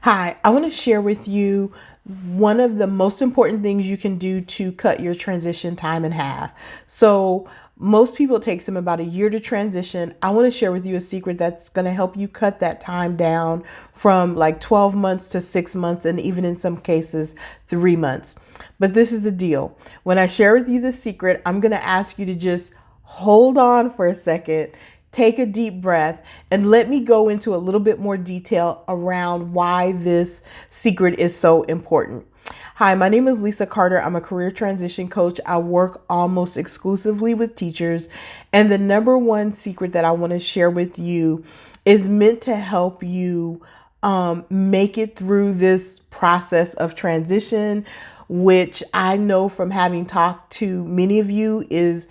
Hi, I want to share with you one of the most important things you can do to cut your transition time in half. So, most people it takes them about a year to transition. I want to share with you a secret that's going to help you cut that time down from like 12 months to 6 months, and even in some cases, 3 months. But this is the deal. When I share with you the secret, I'm going to ask you to just hold on for a second, take a deep breath, and let me go into a little bit more detail around why this secret is so important. Hi, my name is Lisa Carter. I'm a career transition coach. I work almost exclusively with teachers. And the number one secret that I want to share with you is meant to help you make it through this process of transition, which I know from having talked to many of you is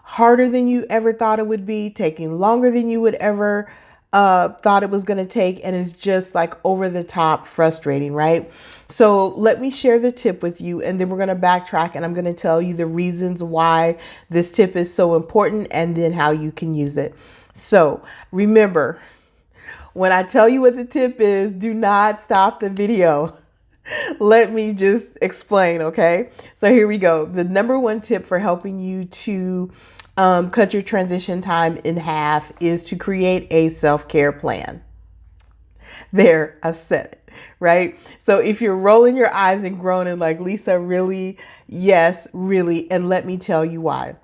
harder than you ever thought it would be, taking longer than you would ever thought it was going to take, and is just like over the top frustrating, right? So let me share the tip with you, and then we're going to backtrack, and I'm going to tell you the reasons why this tip is so important and then how you can use it. So remember, when I tell you what the tip is, do not stop the video. Let me just explain, okay? So here we go. The number one tip for helping you to cut your transition time in half is to create a self-care plan. There, I've said it, right? So if you're rolling your eyes and groaning like, Lisa, really? Yes, really. And let me tell you why.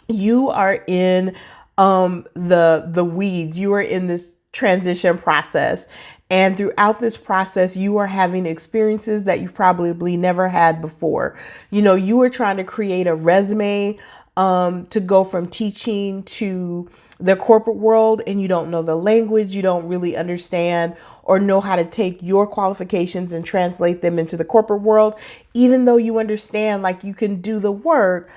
You are in the weeds. You are in this transition process. And throughout this process, you are having experiences that you've probably never had before. You are trying to create a resume to go from teaching to the corporate world, and you don't know the language, you don't really understand or know how to take your qualifications and translate them into the corporate world, even though you understand like you can do the work.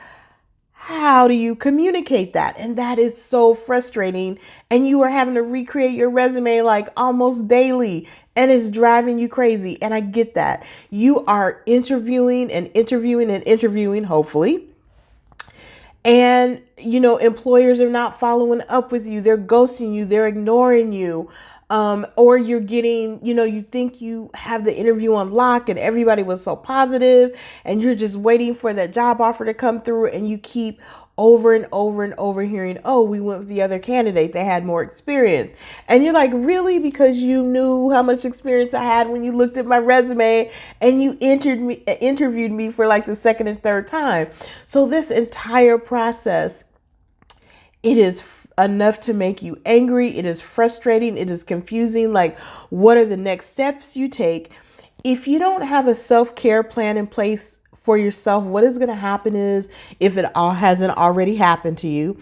How do you communicate that? And that is so frustrating. And you are having to recreate your resume like almost daily, and it's driving you crazy. And I get that. You are interviewing and interviewing and interviewing, hopefully. And, employers are not following up with you. They're ghosting you. They're ignoring you. Or you're getting, you think you have the interview on lock and everybody was so positive, and you're just waiting for that job offer to come through, and you keep over and over and over hearing, oh, we went with the other candidate. They had more experience. And you're like, really? Because you knew how much experience I had when you looked at my resume and you interviewed me for like the second and third time. So this entire process, it is enough to make you angry. It is frustrating. It is confusing. Like, what are the next steps you take? If you don't have a self-care plan in place for yourself, what is going to happen is, if it all hasn't already happened to you,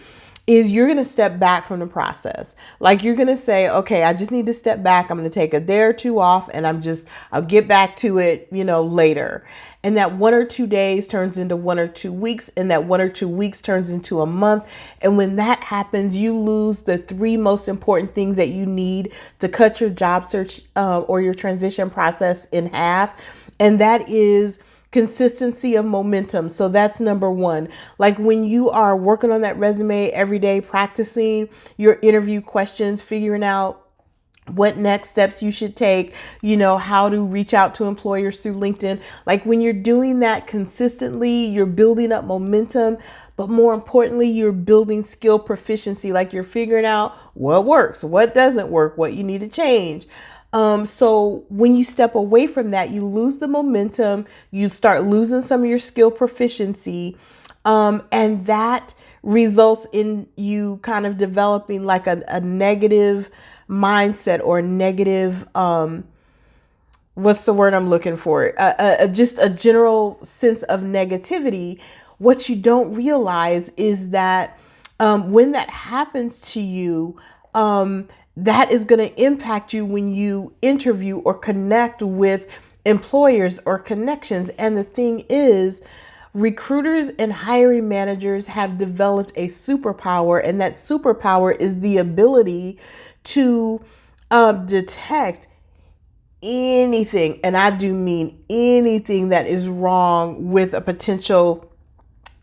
is you're going to step back from the process. Like, you're going to say, okay, I just need to step back. I'm going to take a day or two off, and I'll get back to it, later. And that 1 or 2 days turns into 1 or 2 weeks, and that 1 or 2 weeks turns into a month. And when that happens, you lose the three most important things that you need to cut your job search or your transition process in half. And that is consistency of momentum. So that's number one. Like, when you are working on that resume every day, practicing your interview questions, figuring out what next steps you should take, how to reach out to employers through LinkedIn. Like, when you're doing that consistently, you're building up momentum, but more importantly, you're building skill proficiency. Like, you're figuring out what works, what doesn't work, what you need to change. So when you step away from that, you lose the momentum, you start losing some of your skill proficiency. And that results in you kind of developing like a negative mindset or negative, what's the word I'm looking for? Just a general sense of negativity. What you don't realize is that when that happens to you, that is going to impact you when you interview or connect with employers or connections. And the thing is, recruiters and hiring managers have developed a superpower, and that superpower is the ability to detect anything, and I do mean anything, that is wrong with a potential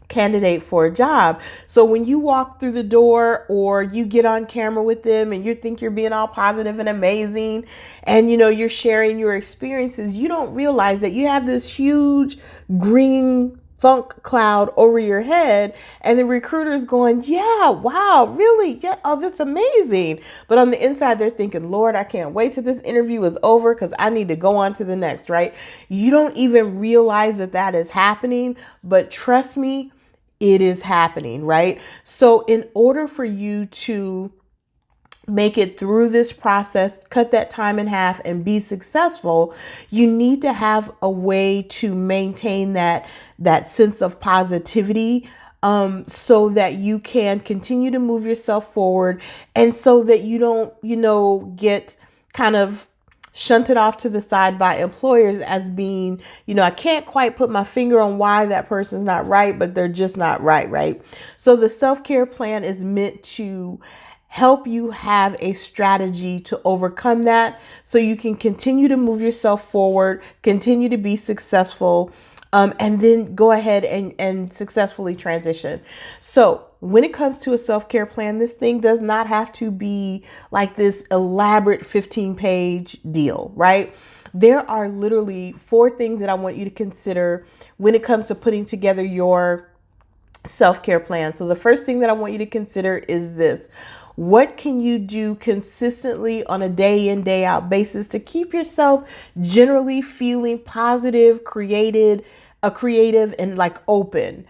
candidate for a job. So when you walk through the door or you get on camera with them and you think you're being all positive and amazing and you're sharing your experiences, you don't realize that you have this huge green funk cloud over your head, and the recruiter's going, yeah, wow, really, yeah, oh, that's amazing. But on the inside they're thinking, Lord, I can't wait till this interview is over because I need to go on to the next. Right? You don't even realize that that is happening, but trust me, it is happening. Right? So in order for you to make it through this process, cut that time in half and be successful, you need to have a way to maintain that sense of positivity, so that you can continue to move yourself forward, and so that you don't, get kind of shunted off to the side by employers as being, I can't quite put my finger on why that person's not right, but they're just not right, right? So the self-care plan is meant to help you have a strategy to overcome that so you can continue to move yourself forward, continue to be successful, and then go ahead and successfully transition. So when it comes to a self-care plan, this thing does not have to be like this elaborate 15-page deal, right? There are literally 4 things that I want you to consider when it comes to putting together your self-care plan. So the first thing that I want you to consider is this: what can you do consistently on a day in, day out basis to keep yourself generally feeling positive, creative, and like open?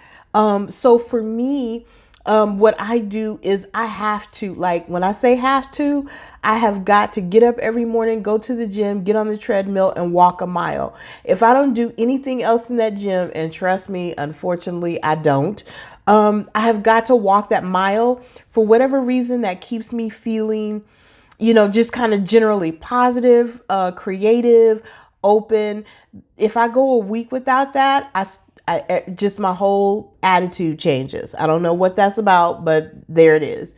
So for me, what I do is I have to, like, when I say have to, I have got to get up every morning, go to the gym, get on the treadmill and walk a mile. If I don't do anything else in that gym, and trust me, unfortunately, I don't, I have got to walk that mile for whatever reason that keeps me feeling, just kind of generally positive, creative, open. If I go a week without that, I just, my whole attitude changes. I don't know what that's about, but there it is.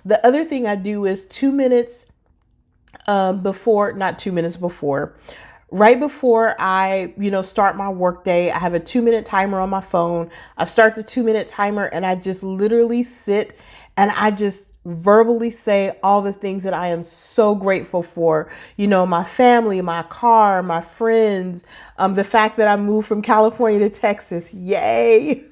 The other thing I do is 2 minutes before, not 2 minutes before, right before I, start my work day, I have a 2-minute timer on my phone. I start the 2-minute timer and I just literally sit and I just verbally say all the things that I am so grateful for. My family, my car, my friends, the fact that I moved from California to Texas. Yay.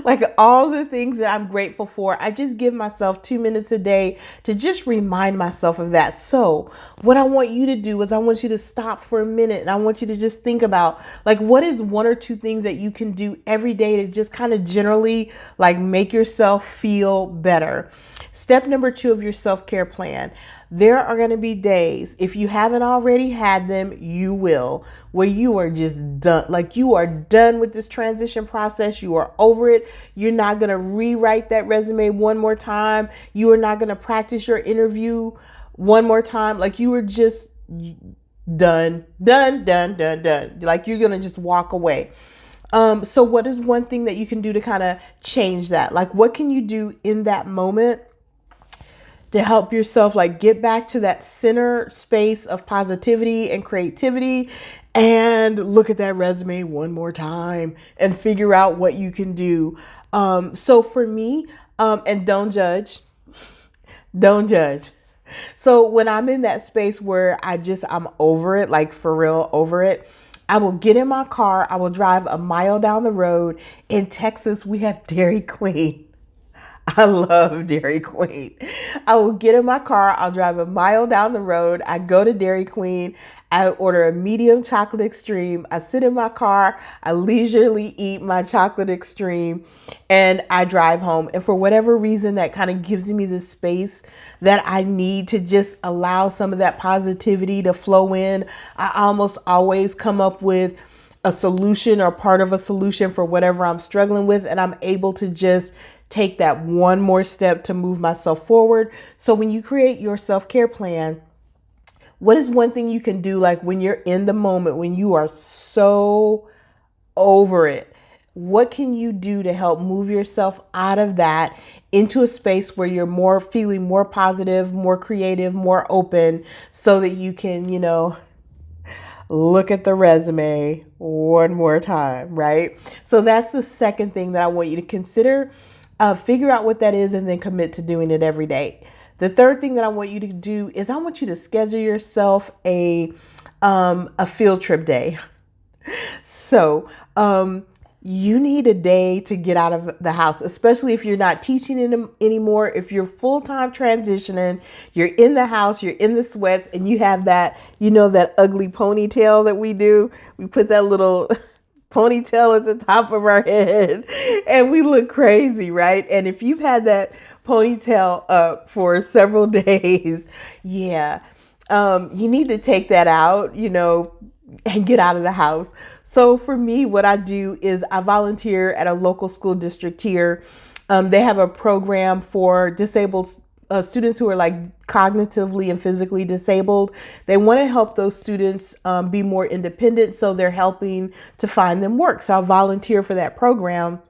Like all the things that I'm grateful for. I just give myself 2 minutes a day to just remind myself of that. So what I want you to do is I want you to stop for a minute and I want you to just think about, like, what is 1 or 2 things that you can do every day to just kind of generally like make yourself feel better. Step number 2 of your self-care plan. There are going to be days, if you haven't already had them, you will, where you are just done. Like, you are done with this transition process. You are over it. You're not going to rewrite that resume one more time. You are not going to practice your interview one more time. Like, you are just done. Like, you're going to just walk away. So what is one thing that you can do to kind of change that? Like, what can you do in that moment to help yourself like get back to that center space of positivity and creativity, and look at that resume one more time and figure out what you can do? So for me, and don't judge, don't judge. So when I'm in that space where I'm over it, like for real over it, I will get in my car. I will drive a mile down the road. In Texas, we have Dairy Queen. I love Dairy Queen. I will get in my car. I'll drive a mile down the road. I go to Dairy Queen. I order a medium chocolate extreme. I sit in my car. I leisurely eat my chocolate extreme and I drive home. And for whatever reason, that kind of gives me the space that I need to just allow some of that positivity to flow in. I almost always come up with a solution or part of a solution for whatever I'm struggling with. And I'm able to just take that one more step to move myself forward. So when you create your self-care plan, what is one thing you can do, like when you're in the moment, when you are so over it? What can you do to help move yourself out of that into a space where you're feeling more positive, more creative, more open, so that you can, look at the resume one more time, right? So that's the second thing that I want you to consider. Figure out what that is and then commit to doing it every day. The third thing that I want you to do is I want you to schedule yourself a field trip day. So, you need a day to get out of the house, especially if you're not teaching anymore. If you're full-time transitioning, you're in the house, you're in the sweats, and you have that, that ugly ponytail that we do. We put that little ponytail at the top of our head and we look crazy, right? And if you've had that ponytail up for several days, yeah, you need to take that out, and get out of the house. So for me, what I do is I volunteer at a local school district here. They have a program for disabled students who are like cognitively and physically disabled. They want to help those students be more independent. So they're helping to find them work. So I'll volunteer for that program.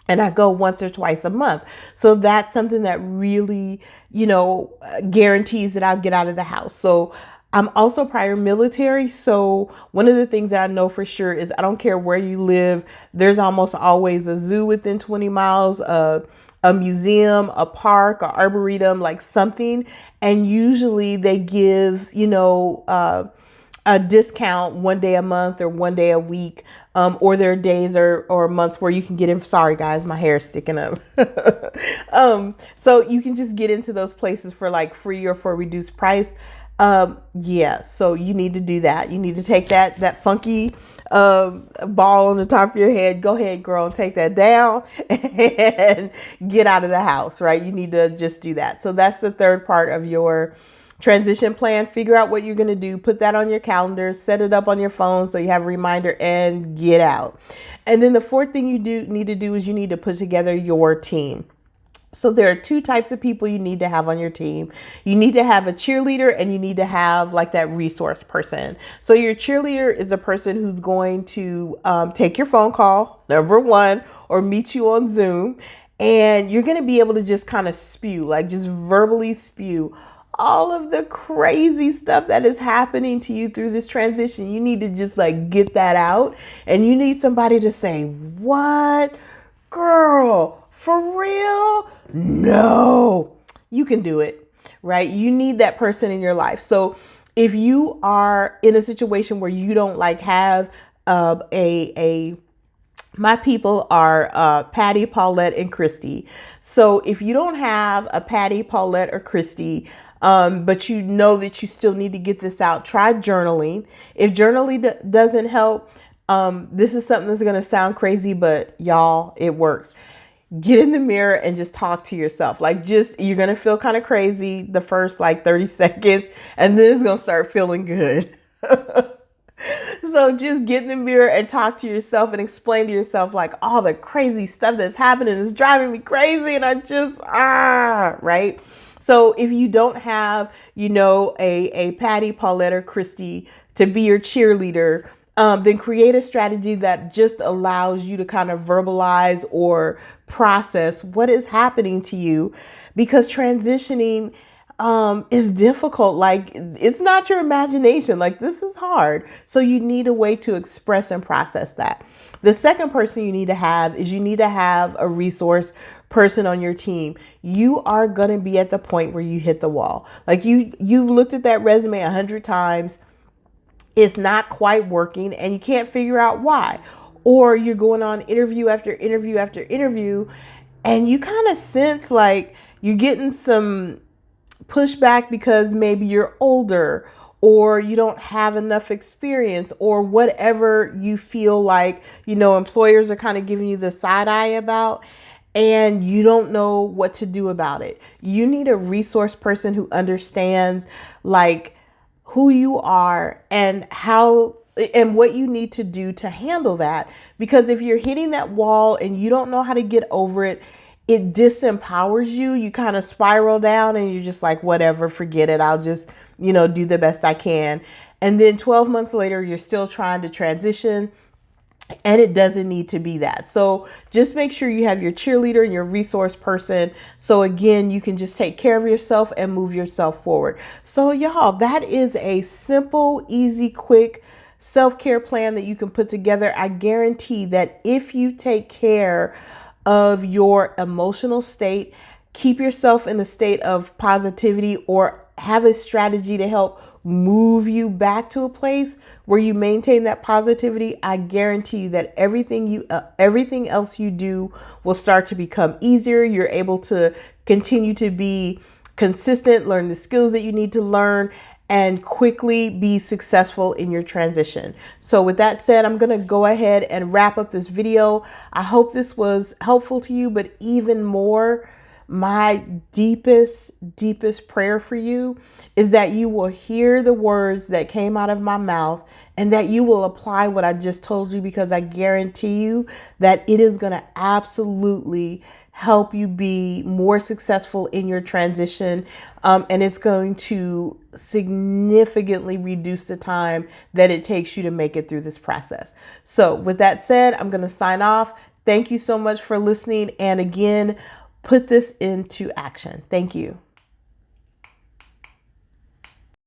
And I go once or twice a month. So that's something that really, guarantees that I'll get out of the house. So I'm also prior military. So one of the things that I know for sure is I don't care where you live, there's almost always a zoo within 20 miles, a museum, a park, an arboretum, like something. And usually they give, a discount one day a month or one day a week, or there are days or months where you can get in. Sorry guys, my hair's sticking up. So you can just get into those places for like free or for a reduced price. Yeah, so you need to do that. You need to take that funky ball on the top of your head. Go ahead, girl, and take that down and get out of the house, right? You need to just do that. So that's the third part of your transition plan. Figure out what you're going to do, put that on your calendar, set it up on your phone so you have a reminder, and get out. And then the fourth thing you need to do is you need to put together your team. So there are two types of people you need to have on your team. You need to have a cheerleader and you need to have like that resource person. So your cheerleader is the person who's going to take your phone call, number one, or meet you on Zoom. And you're going to be able to just kind of spew, like just verbally spew all of the crazy stuff that is happening to you through this transition. You need to just like get that out. And you need somebody to say, "What? Girl, for real? No, you can do it," right? You need that person in your life. So if you are in a situation where you don't like have my people are Patty, Paulette, and Christy. So if you don't have a Patty, Paulette, or Christy, but you know that you still need to get this out, try journaling. If journaling doesn't help, this is something that's going to sound crazy, but y'all, it works. Get in the mirror and just talk to yourself. Like you're going to feel kind of crazy the first like 30 seconds, and then it's going to start feeling good. So just get in the mirror and talk to yourself and explain to yourself like all the crazy stuff that's happening is driving me crazy. And I just, right. So if you don't have, a Patty, Paulette, or Christy to be your cheerleader, then create a strategy that just allows you to kind of verbalize or process what is happening to you, because transitioning is difficult. Like it's not your imagination. Like this is hard. So you need a way to express and process that. The second person you need to have is you need to have a resource person on your team. You are going to be at the point where you hit the wall. Like you've looked at that resume 100 times. It's not quite working and you can't figure out why. Or you're going on interview after interview after interview and you kind of sense like you're getting some pushback because maybe you're older or you don't have enough experience or whatever you feel like, employers are kind of giving you the side eye about, and you don't know what to do about it. You need a resource person who understands like who you are and how and what you need to do to handle that. Because if you're hitting that wall and you don't know how to get over it, it disempowers you. You kind of spiral down and you're just like, whatever, forget it. I'll just, do the best I can. And then 12 months later, you're still trying to transition. And it doesn't need to be that. So just make sure you have your cheerleader and your resource person. So again, you can just take care of yourself and move yourself forward. So y'all, that is a simple, easy, quick self-care plan that you can put together. I guarantee that if you take care of your emotional state, keep yourself in a state of positivity, or have a strategy to help move you back to a place where you maintain that positivity, I guarantee you that everything else you do will start to become easier. You're able to continue to be consistent, learn the skills that you need to learn, and quickly be successful in your transition. So with that said, I'm going to go ahead and wrap up this video. I hope this was helpful to you, but even more, my deepest prayer for you is that you will hear the words that came out of my mouth and that you will apply what I just told you, because I guarantee you that it is going to absolutely help you be more successful in your transition. And it's going to significantly reduce the time that it takes you to make it through this process. So with that said, I'm going to sign off. Thank you so much for listening. And again, put this into action. Thank you.